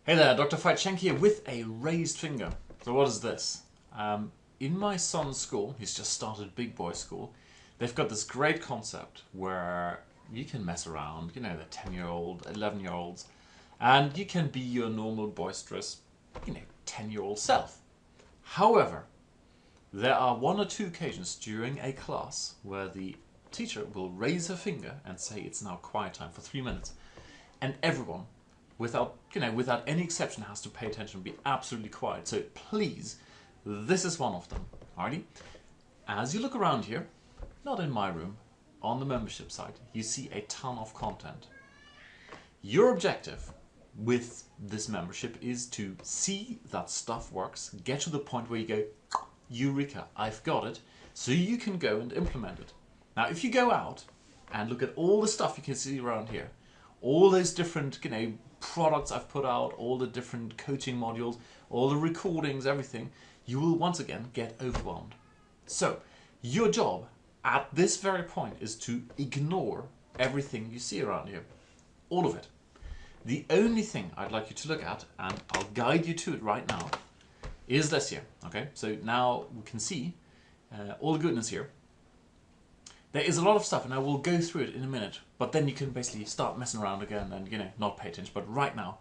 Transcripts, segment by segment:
Hey there, Dr. Feitschenk here with a raised finger. So what is this? In my son's school, he's just started big boy school, they've got this great concept where you can mess around, you know, the 10-year-old, 11-year-olds, and you can be your normal boisterous, 10-year-old self. However, there are one or two occasions during a class where the teacher will raise her finger and say it's now quiet time for 3 minutes, and everyone without any exception has to pay attention and be absolutely quiet. So please, this is one of them. Alrighty? As you look around here, not in my room, on the membership site, you see a ton of content. Your objective with this membership is to see that stuff works, get to the point where you go, Eureka, I've got it, so you can go and implement it. Now, if you go out and look at all the stuff you can see around here, all those different, products I've put out, all the different coaching modules, all the recordings, everything, you will once again get overwhelmed. So, your job at this very point is to ignore everything you see around you. All of it. The only thing I'd like you to look at, and I'll guide you to it right now, is this here. Okay, so now we can see all the goodness here. There is a lot of stuff, and I will go through it in a minute, but then you can basically start messing around again and, not pay attention. But right now,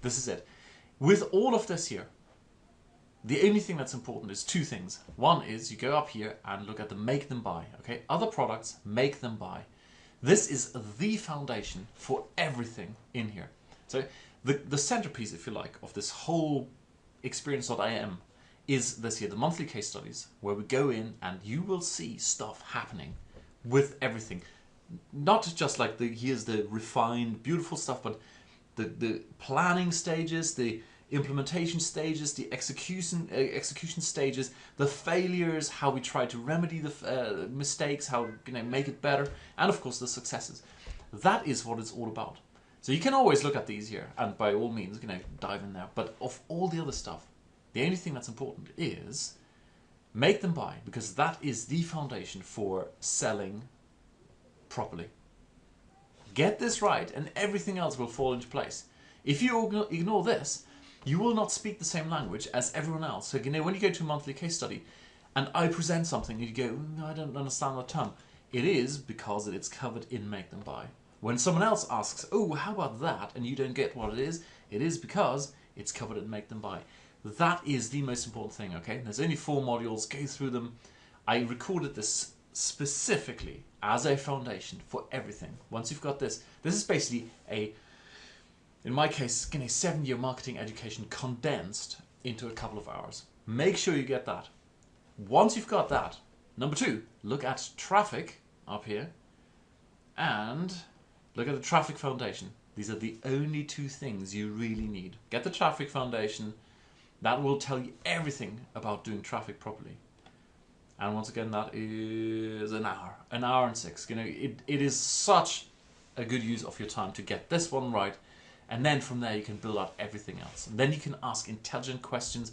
this is it. With all of this here, the only thing that's important is two things. One is you go up here and look at the make them buy, okay? Other products, make them buy. This is the foundation for everything in here. So the centerpiece, if you like, of this whole experience.im is this here, the monthly case studies, where we go in and you will see stuff happening with everything. Not just like here's the refined, beautiful stuff, but the planning stages, the implementation stages, the execution stages, the failures, how we try to remedy the mistakes, how make it better, and of course the successes. That is what it's all about. So you can always look at these here, and by all means, dive in there. But of all the other stuff, the only thing that's important is make them buy, because that is the foundation for selling properly. Get this right and everything else will fall into place. If you ignore this, you will not speak the same language as everyone else. So when you go to a monthly case study and I present something and you go, no, I don't understand the term, it is because it's covered in make them buy. When someone else asks, oh, how about that, and you don't get what it is because it's covered in make them buy. That is the most important thing, okay? There's only 4 modules, go through them. I recorded this specifically as a foundation for everything. Once you've got this is basically in my case, 7-year marketing education condensed into a couple of hours. Make sure you get that. Once you've got that, number 2, look at traffic up here and look at the traffic foundation. These are the only 2 things you really need. Get the traffic foundation. That will tell you everything about doing traffic properly. And once again, that is an hour and 6. It is such a good use of your time to get this one right. And then from there, you can build out everything else. And then you can ask intelligent questions.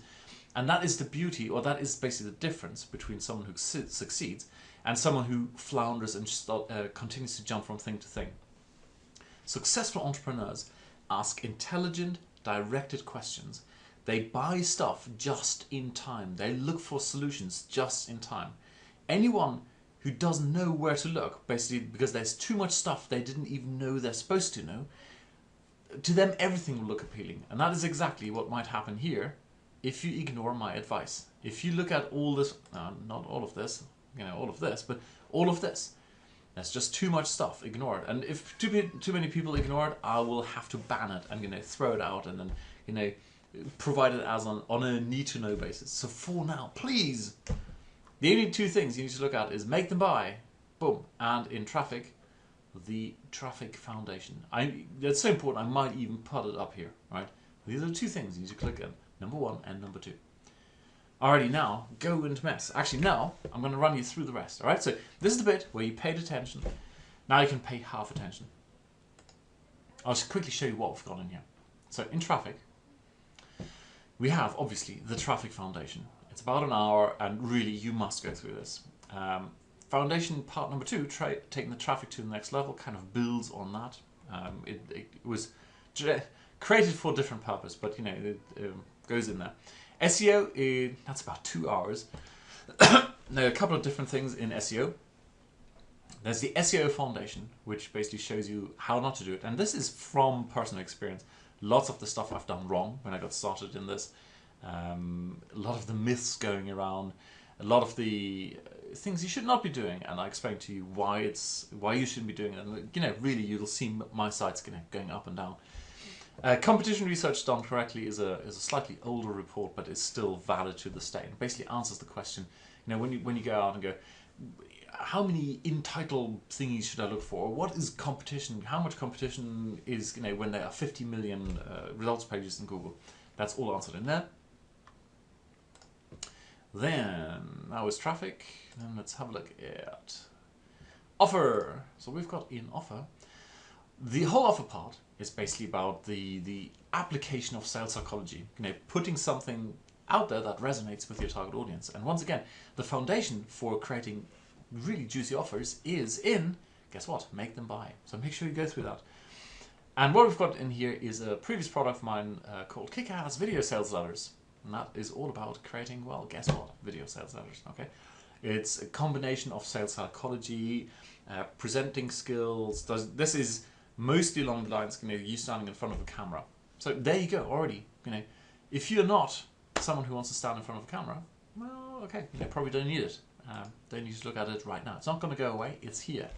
And that is the beauty, or that is basically the difference between someone who succeeds and someone who flounders and continues to jump from thing to thing. Successful entrepreneurs ask intelligent, directed questions. They buy stuff just in time. They look for solutions just in time. Anyone who doesn't know where to look, basically because there's too much stuff they didn't even know they're supposed to know, to them everything will look appealing. And that is exactly what might happen here if you ignore my advice. If you look at all this, not all of this, all of this, but all of this, there's just too much stuff. Ignore it. And if too many people ignore it, I will have to ban it and throw it out and then provide it as on a need-to-know basis. So for now, please, the only 2 things you need to look at is make them buy, boom, and in traffic, the traffic foundation. That's so important, I might even put it up here, right? These are the 2 things you need to click on, number 1 and number 2. Alrighty, now, go and mess. Actually, now, I'm going to run you through the rest, alright? So, this is the bit where you paid attention. Now you can pay half attention. I'll just quickly show you what we've got in here. So, in traffic, we have, obviously, the traffic foundation. It's about an hour, and really, you must go through this. Foundation part number 2, taking the traffic to the next level, kind of builds on that. It was created for a different purpose, but you know, it goes in there. SEO, that's about 2 hours. Now, a couple of different things in SEO. There's the SEO foundation, which basically shows you how not to do it. And this is from personal experience. Lots of the stuff I've done wrong when I got started in this. A lot of the myths going around, a lot of the things you should not be doing, and I explain to you why you shouldn't be doing it. And you know, really, you'll see my sites going up and down. Competition research done correctly is a slightly older report, but it's still valid to this day. And basically answers the question, you know, when you go out and go, how many in-title thingies should I look for? What is competition? How much competition is, you know, when there are 50 million results pages in Google? That's all answered in there. Then that was traffic. Then let's have a look at offer. So we've got in offer. The whole offer part is basically about the application of sales psychology. You know, putting something out there that resonates with your target audience. And once again, the foundation for creating really juicy offers is in, guess what? Make them buy. So make sure you go through that. And what we've got in here is a previous product of mine called Kick-Ass Video Sales Letters. And that is all about creating, well, guess what? Video sales letters, okay? It's a combination of sales psychology, presenting skills. This is mostly along the lines, you know, you standing in front of a camera. So there you go, already. You know, if you're not someone who wants to stand in front of a camera, well, okay, you know, probably don't need it. Don't need to look at it right now. It's not going to go away. It's here.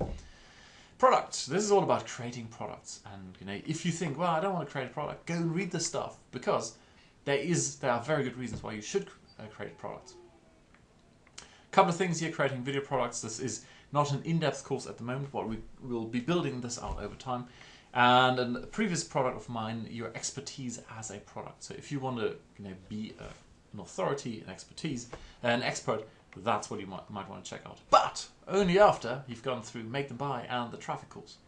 Product. This is all about creating products. And you know, if you think, well, I don't want to create a product, go and read this stuff, because there are very good reasons why you should create products. Couple of things here, creating video products. This is not an in-depth course at the moment, but we will be building this out over time. And a previous product of mine, your expertise as a product. So if you want to, you know, be an authority, an expert, that's what you might want to check out. But only after you've gone through Make Them Buy and the traffic course.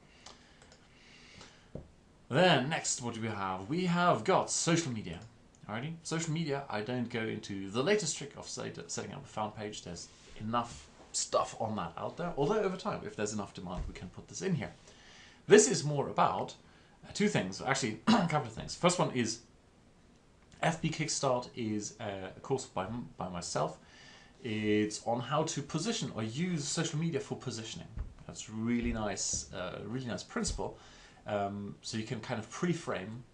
Then next, what do we have? We have got social media. Alrighty, social media, I don't go into the latest trick of setting up a fan page. There's enough stuff on that out there. Although over time, if there's enough demand, we can put this in here. This is more about two things, actually a couple of things. First one is FB Kickstart is a course by myself. It's on how to position or use social media for positioning. That's really nice principle. So you can kind of pre-frame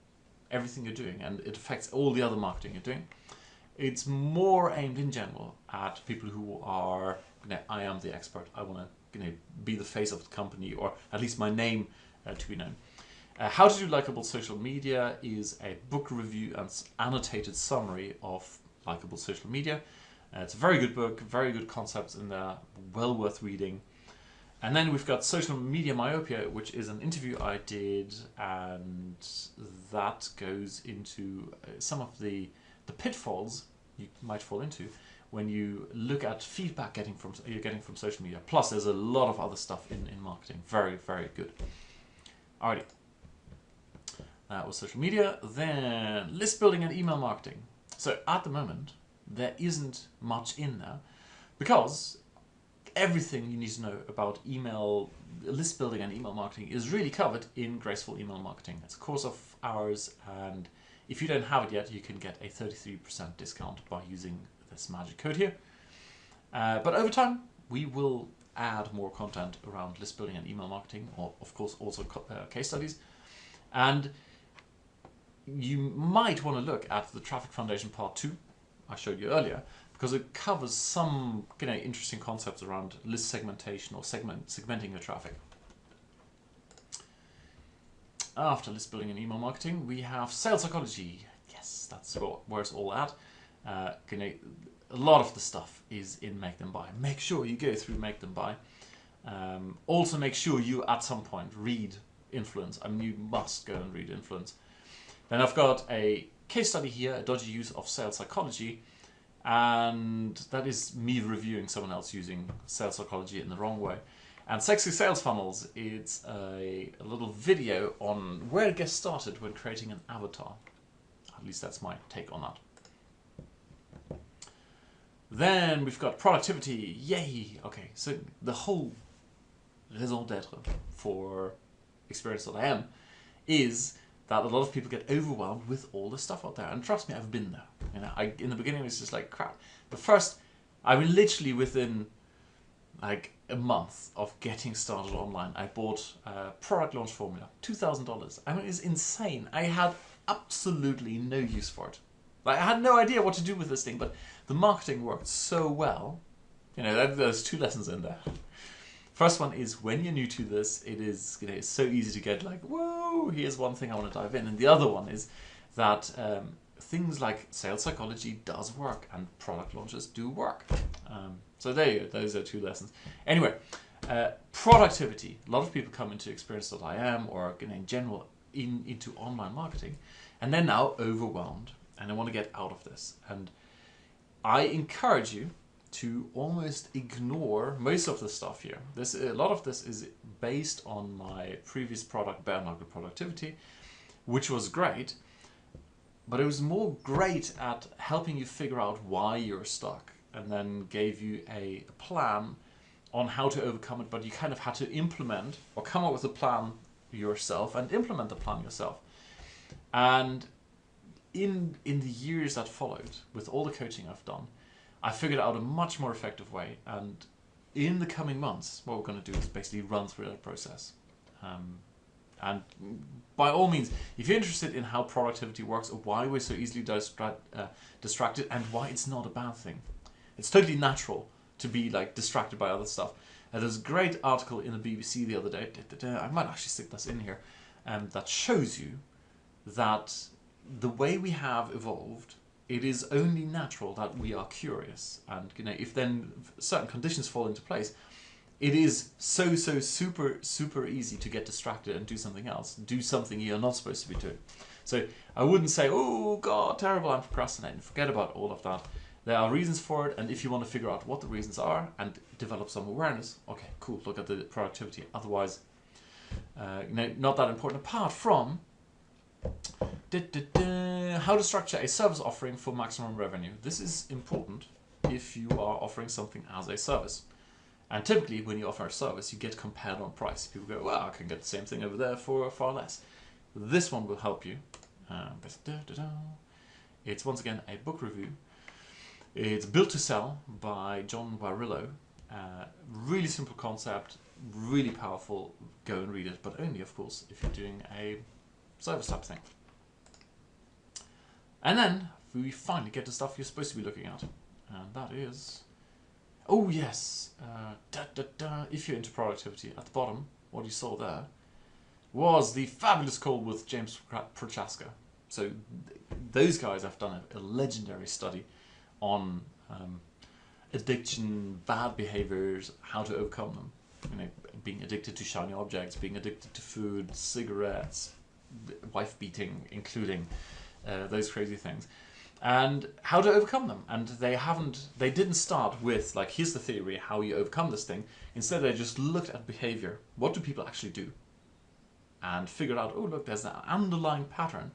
everything you're doing, and it affects all the other marketing you're doing. It's more aimed in general at people who are, you know, I am the expert. I want to, you know, be the face of the company, or at least my name to be known. How to Do Likeable Social Media is a book review and annotated summary of likeable social media. It's a very good book, very good concepts in there, well worth reading. And then we've got Social Media Myopia, which is an interview I did, and that goes into some of the pitfalls you might fall into when you look at feedback you're getting from social media. Plus, there's a lot of other stuff in marketing. Very, very good. Alrighty. That was social media. Then list building and email marketing. So at the moment, there isn't much in there, because everything you need to know about email, list building and email marketing is really covered in Graceful Email Marketing. It's a course of ours, and if you don't have it yet, you can get a 33% discount by using this magic code here. But over time, we will add more content around list building and email marketing, or of course also case studies. And you might want to look at the Traffic Foundation Part 2 I showed you earlier, because it covers some, you know, interesting concepts around list segmentation or segmenting your traffic. After list building and email marketing, we have sales psychology. Yes, that's where it's all at. You know, a lot of the stuff is in Make Them Buy. Make sure you go through Make Them Buy. Also, make sure you at some point read Influence. I mean, you must go and read Influence. Then I've got a case study here, a dodgy use of sales psychology. And that is me reviewing someone else using sales psychology in the wrong way. And Sexy Sales Funnels, it's a little video on where to get started when creating an avatar. At least that's my take on that. Then we've got productivity. Yay! Okay, so the whole raison d'etre for experience.im is that a lot of people get overwhelmed with all the stuff out there. And trust me, I've been there. You know, in the beginning, it was just like crap. But first, I mean, literally within like a month of getting started online, I bought a product launch formula, $2,000. I mean, it's insane. I had absolutely no use for it. Like, I had no idea what to do with this thing, but the marketing worked so well. You know, there's 2 lessons in there. First one is, when you're new to this, it is, you know, it's so easy to get like, whoa, here's one thing I want to dive in. And the other one is that things like sales psychology does work and product launches do work. So there you go, those are 2 lessons. Anyway, productivity. A lot of people come into experience.im or, you know, in general into online marketing, and they're now overwhelmed and they want to get out of this. And I encourage you to almost ignore most of the stuff here. A lot of this is based on my previous product, Bare Knuckle Productivity, which was great, but it was more great at helping you figure out why you're stuck, and then gave you a plan on how to overcome it. But you kind of had to implement or come up with a plan yourself and implement the plan yourself. And in the years that followed, with all the coaching I've done, I figured out a much more effective way. And in the coming months, what we're going to do is basically run through that process. And by all means, if you're interested in how productivity works, or why we're so easily distracted, and why it's not a bad thing, it's totally natural to be like distracted by other stuff. There's a great article in the BBC the other day, I might actually stick this in here, that shows you that the way we have evolved, it is only natural that we are curious. And, you know, if then certain conditions fall into place, it is so super easy to get distracted and do something else, do something you're not supposed to be doing. So I wouldn't say, oh God, terrible, I'm procrastinating. Forget about all of that. There are reasons for it, and if you want to figure out what the reasons are and develop some awareness, okay, cool, look at the productivity. Otherwise, you know, not that important. Apart from how to structure a service offering for maximum revenue. This is important if you are offering something as a service. And typically, when you offer a service, you get compared on price. People go, well, I can get the same thing over there for far less. This one will help you. It's once again a book review. It's Built to Sell by John Warillo. Really simple concept, really powerful. Go and read it, but only, of course, if you're doing a service type thing. And then we finally get the stuff you're supposed to be looking at. And that is, oh yes, if you're into productivity, at the bottom, what you saw there was the fabulous call with James Prochaska. So those guys have done a legendary study on addiction, bad behaviors, how to overcome them. You know, being addicted to shiny objects, being addicted to food, cigarettes, wife beating, including those crazy things, and how to overcome them. And they didn't start with like, here's the theory, how you overcome this thing. Instead, they just looked at behavior. What do people actually do? And figured out, oh look, there's an underlying pattern,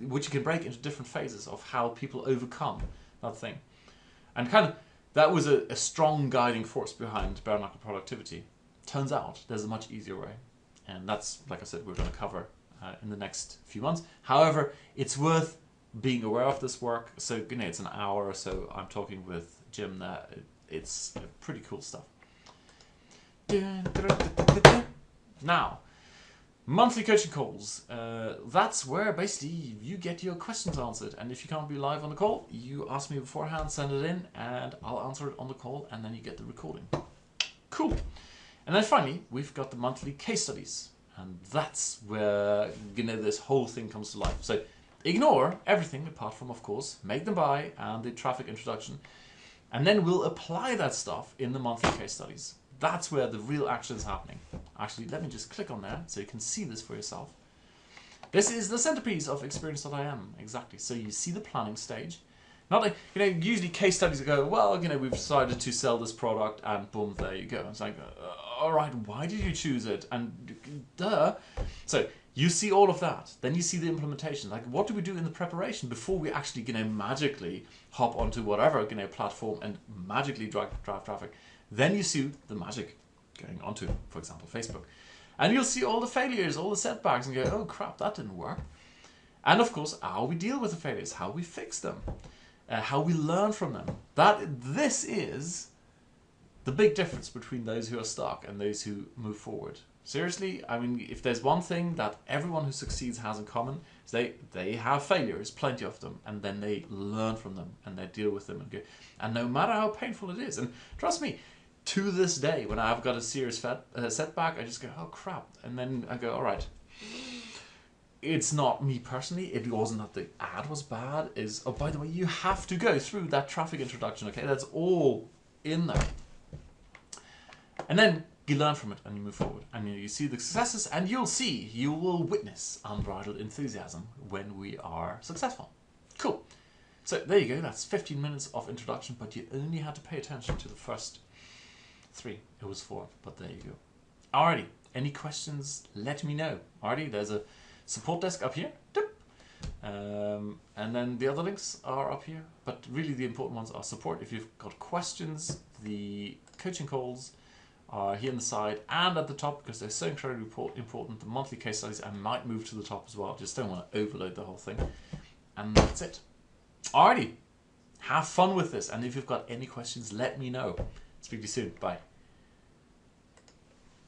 which you can break into different phases of how people overcome that thing. And kind of, that was a strong guiding force behind Bare Knuckle Productivity. Turns out there's a much easier way. And that's, like I said, we're going to cover in the next few months. However, it's worth being aware of this work. So, you know, it's an hour or so I'm talking with Jim there. It's pretty cool stuff. Now, monthly coaching calls. That's where basically you get your questions answered. And if you can't be live on the call, you ask me beforehand, send it in, and I'll answer it on the call, and then you get the recording. Cool. And then finally, we've got the monthly case studies. And that's where, you know, this whole thing comes to life. So ignore everything apart from, of course, make them buy and the traffic introduction. And then we'll apply that stuff in the monthly case studies. That's where the real action is happening. Actually, let me just click on there so you can see this for yourself. This is the centerpiece of experience.im, exactly. So you see the planning stage. Not like, you know, usually case studies go, well, you know, we've decided to sell this product and boom, there you go. It's like, all right, why did you choose it? And duh. So you see all of that. Then you see the implementation. Like, what do we do in the preparation before we actually, you know, magically hop onto whatever, you know, platform and magically drive traffic? Then you see the magic going onto, for example, Facebook. And you'll see all the failures, all the setbacks, and go, oh crap, that didn't work. And of course, how we deal with the failures, how we fix them, how we learn from them. This is the big difference between those who are stuck and those who move forward. Seriously, I mean, if there's one thing that everyone who succeeds has in common, is they have failures, plenty of them, and then they learn from them and they deal with them and go. And no matter how painful it is, and trust me, to this day, when I've got a serious setback, I just go, oh crap, and then I go, all right. It's not me personally. It wasn't that the ad was bad. Oh, by the way, you have to go through that traffic introduction. Okay, that's all in there. And then you learn from it and you move forward. And you see the successes, and you will witness unbridled enthusiasm when we are successful. Cool. So there you go. That's 15 minutes of introduction, but you only had to pay attention to the first 3. It was 4, but there you go. Alrighty. Any questions? Let me know. Alrighty. There's a support desk up here. And then the other links are up here. But really the important ones are support. If you've got questions, the coaching calls are here on the side and at the top because they're so incredibly important. The monthly case studies I might move to the top as well. Just don't want to overload the whole thing. And that's it. Alrighty. Have fun with this. And if you've got any questions, let me know. Speak to you soon. Bye.